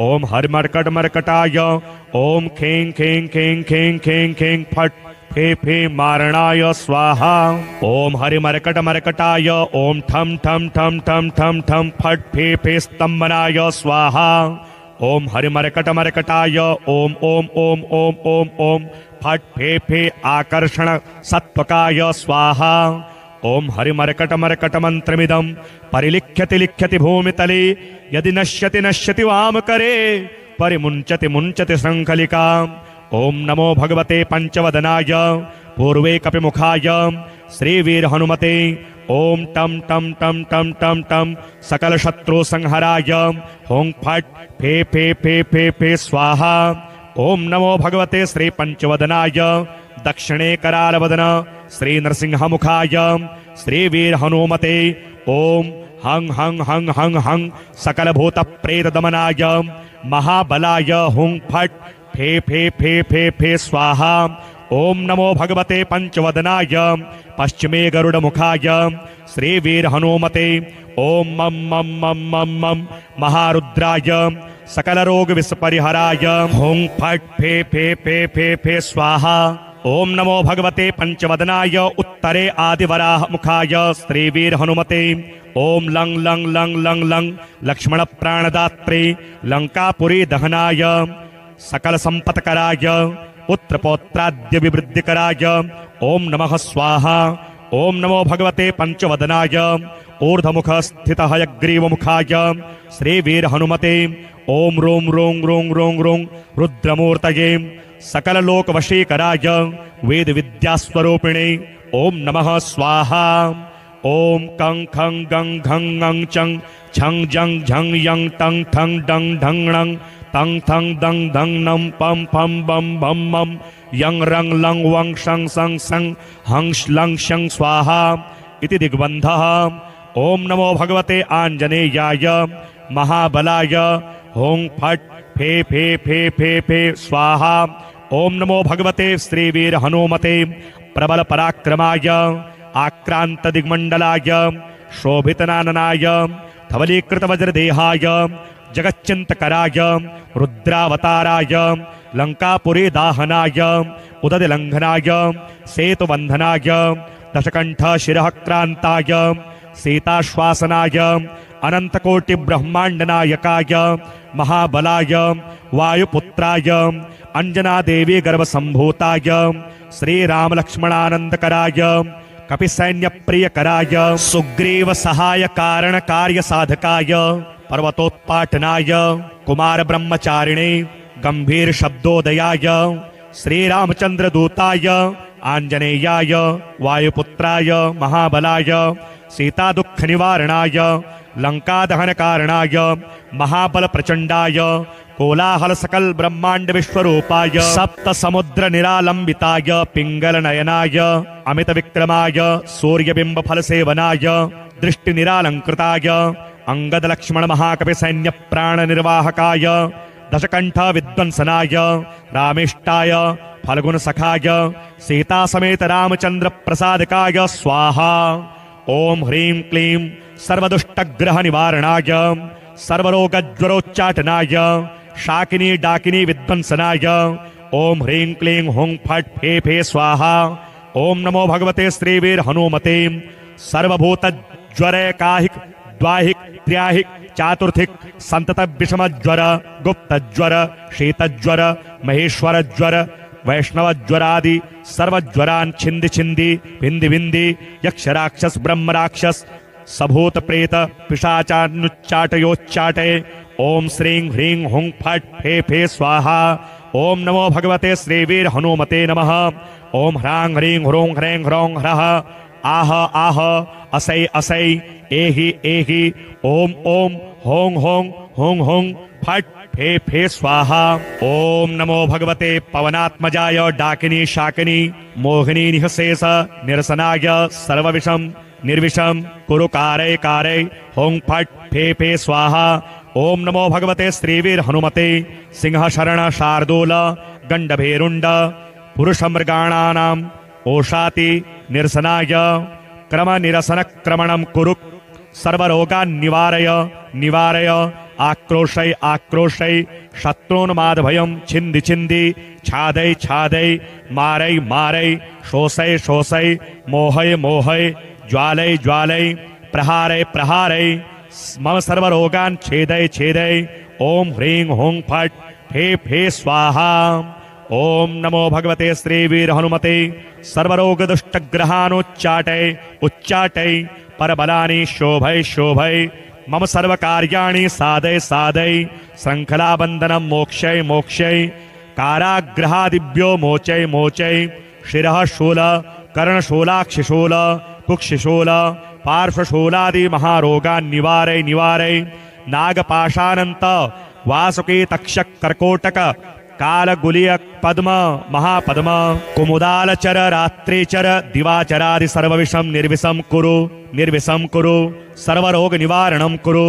ओम हरिमर्कटमर्कटाय ओम खें खें खें खें खें खें फट् फे फे मारणाय स्वाहा। ओम हरिमर्कटमर्कटाय ओम ठम ठम ठम ठम ठम ठम फट् फे फे स्तंभनाय स्वाहा। ओम हरिमर्कटमर्कटाय ओम ओम ओम ओम ओम ओम फट् फे फे आकर्षण सत्वकाय स्वाहा। ओम हरिमर्कटमर्कटमन्त्रमिदं परिलिख्यति लिख्यति भूमितले। यदि नश्यति नश्यति वामकरे परिमुञ्चति मुञ्चति शृङ्खलिका। ओम नमो भगवते पंचवदनाय पूर्वे कपिमुखाय श्रीवीर हनुमते। ओम टम टम टम टम टम टम सकल शत्रु संहराय हों फट् फे फे फे फे फे स्वाहा। ओम नमो भगवते श्री पंचवदनाय दक्षिणे करालवदन श्री नरसिंहमुखाय श्रीवीर हनुमते। ओम हं हं हं हं हं सकल भूत प्रेत दमनाय महाबलाय हुं फट् फे फे फे फे फे स्वाहा। ओम नमो भगवते पंचवदनाय पश्चिमे गरुडमुखाय श्रीवीर हनुमते। ओम मम मम मम मम मम महारुद्राय सकल रोग विस्परिहराय हुं फट् फे फे फे फे फे स्वाहा। ओम नमो भगवते पंचवदनाय उत्तरे आदिवराह मुखाय श्रीवीर हनुमते। ओम लं लं लं लं लं लक्ष्मण प्राणदात्रे लंकापुरी दहनाय सकल संपत्कराय पुत्रपौत्राद्य विवृद्धिकराय ओम नमः स्वाहा। ओम नमो भगवते पंचवदनाय ऊर्ध्वमुख स्थितः हयग्रीवमुखाय श्रीवीर हनुमते ओम रों रों रों रों रों रुद्रमूर्तये सकल लोक वशीकराय वेद विद्यास्वरूपिणे ओम नमः स्वाहा। ओम कं खं गं घं ङं चं छं जं झं यं तं ठं डं ढं णं तं थं दं धं नं पं फं बं भं मं यं रं लं वं शं सं सं हं श्लं शं स्वाहा इति दिग्बन्धः। ओम नमो भगवते आंजनेयाय महाबलाय हों फट् फे फे फे फे फे स्वाहा। ओम नमो भगवते श्रीवीर हनुमते प्रबल पराक्रमाय आक्रांत दिग्मंडलाय शोभितनाननाय धवलीकृत वज्रदेहाय जगच्चिंतकराय रुद्रावताराय लंकापुरी दाहनाय उदतिलंघनाय सेतुबंधनाय दशकंठ शिरः क्रांताय सीताश्वासनाय अनंतकोटि ब्रह्मांडनायकाय महाबलाय वायुपुत्राय अंजना देवी गर्भसंभूताय श्रीराम लक्ष्मणानंदकराय कपिसैन्य प्रियकराय सुग्रीव सहाय कारण कार्य साधकाय पर्वतोत्पाटनाय कुमार ब्रह्मचारिणे गंभीर शब्दोदयाय श्रीरामचंद्र दूताय आंजनेयाय वायुपुत्राय महाबलाय सीता दुख निवारणाय लंका दहन कारणाय महाबल प्रचंडाय कोलाहल सकल ब्रह्मांड विश्वरूपाय सप्त समुद्र निरालंबिताय पिंगल नयनाय अमित विक्रमाय सूर्यबिंब फल सेवनाय दृष्टि निरालंकृताय अंगद लक्ष्मण महाकवि सैन्य प्राण निर्वाहकाय दशकंठ विद्वंसनाय रामेष्टाय फल्गुन सखाय सीता समेत रामचंद्र प्रसादकाय स्वाहा। ओम ह्रीं क्लीं सर्वदुष्टग्रह निवारणाय सर्वरोगज्वरोच्चाटनाय शाकिनी डाकिनी विद्वंसनाय ओम ह्रीं क्लीं हुं फट् फे फे स्वाहा। ओम नमो भगवते श्रीवीर हनुमते सर्वभूत ज्वर काहिक द्वाहिक त्र्याहिक चातुर्थिक संतत विषम ज्वर गुप्त ज्वर शीतज्वर महेश्वर ज्वर वैष्णव ज्वरादि सर्वज्वरान् छिंदि छिंदि भिंदि भिंदि यक्ष राक्षस ब्रह्म राक्षस सभूत प्रेत पिशाचानुच्चाटयोच्चाटे ओम श्रीं ह्रीं हुं फट् फे फे स्वाहा। ओम नमो भगवते श्रीवीर हनुमते नमः। ओम ह्रां ह्रीं ह्रों ह्रैं ह्रौं ह्रः आह आह असै असै एहि एहि ओम ओम हों हों हों हों फट् फे फे स्वाहा। ओम नमो भगवते पवनात्मजाय डाकिनी शाकिनी मोहिनी निःशेष निरसनाय सर्वविषम निर्विषम कुरु कारय कारय हों फट् फे फे स्वाहा। ओम नमो भगवते श्रीवीर हनुमते सिंह शरण शार्दूल गंडभेरुंड पुरुष मृगाणानाम् ओषाति निरसनाय क्रम निरसन क्रमणं कुरु सर्वरोगान् निवारय निवारय आक्रोशय आक्रोशय शत्रून्मादभयं छिंदि छिंदि छादय छादय मारय मारय शोषय शोषय मोहय मोहय ज्वालय ज्वालय प्रहारय प्रहारय मम सर्वरोगान् छेदय छेदय ओम ह्रीं हुं फट् फे फे स्वाहा। ओम नमो भगवते श्रीवीर हनुमते सर्वरोग दुष्टग्रहानुच्चाटय उच्चाटय परबलानि शोभय शोभय मम सर्वकार्याणि साधय साधय श्रृंखलाबंधनं मोक्षय मोक्षय काराग्रहादिभ्यो मोचय मोचय शिरः शूल कर्णशूलाक्षिशूल कुक्षिशूल पार्श्वशूलादि महारोगान् निवारय निवारय नागपाशानंत वासुकी तक्षक कर्कोटक कालगुलिय पद्म महापद्म कुमुदालचर रात्रिचर दिवाचरादि सर्वविषम निर्विषम कुरु सर्वरोग निवारणं कुरु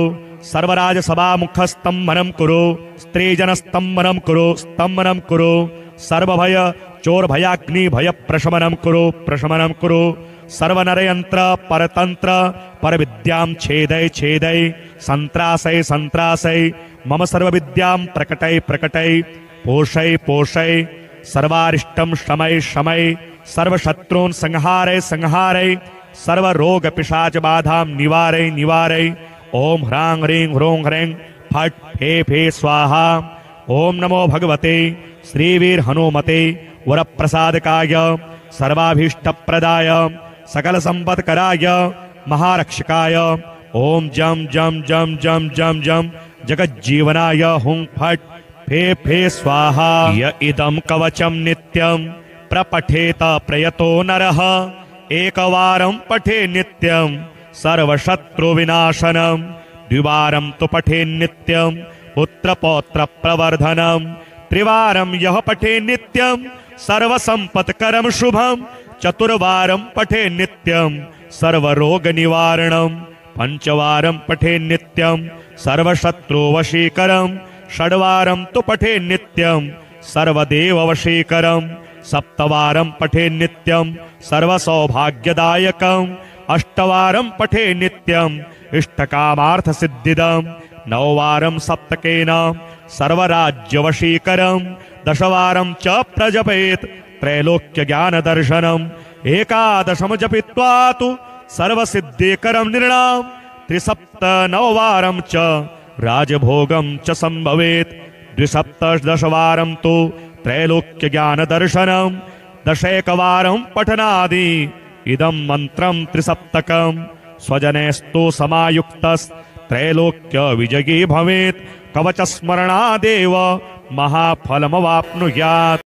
सर्वराज सभामुख स्तंभनं कुरु स्त्रीजनस्तंभनं कुरु सर्वभय चोर भयाग्नि भय प्रशमनं कुरु सर्वनरयंत्र परतंत्र परविद्यां छेदय छेदय संत्रासय संत्रासय मम सर्वविद्यां प्रकटय प्रकटय पोषय पोषय सर्वारिष्टं शमय शमय सर्वशत्रून् संहारय संहारय सर्वरोग पिशाच बाधां निवारय निवारय ओम ह्रां ह्रीं ह्रों ह्रैं फट् फे फे स्वाहा। ओम नमो भगवते श्रीवीर हनुमते वरप्रसादकाय सर्वाभीष्टप्रदाय सकल संपत्कराय महारक्षकाय ओम जम जम जम जम जम जम जगज्जीवनाय हुं फट् फे फे स्वाहा। य इदं कवचं नित्यं प्रपठेत प्रयतो नरः एकवारं पठे नित्यं सर्वशत्रुविनाशनं द्विवारं तु पठे नित्यं पुत्रपौत्रप्रवर्धनं त्रिवारं यः पठे नित्यं सर्वसम्पत्करं शुभं चतुर्वारं पठे नित्यं सर्वरोगनिवारणं पंचवारं पठे नित्यं सर्वशत्रुवशीकरं षड्वारं तु पठे नित्यं सर्वदेववशीकरं सप्तवारं पठे नित्यं सर्वसौभाग्यदायकं अष्टवारं पठे नित्यं इष्टकामार्थसिद्धिदं नववारं सप्तकेन सर्वराज्यवशीकरं दशवारं च प्रजपेत् त्रैलोक्यज्ञानदर्शनम् एकादशं जपित्वा तु सर्वसिद्धिकरं नृणाम् त्रिसप्तनववारं च राजभोगं च संभवेत् द्विसप्तदशवारं तु त्रैलोक्यज्ञानदर्शनं दशैकवारं पठनादि इदं मन्त्रं त्रिसप्तकं स्वजनेस्तु समायुक्तस्त्रैलोक्यविजयी भवेत् कवचस्मरणादेव महाफलमवाप्नुयात्।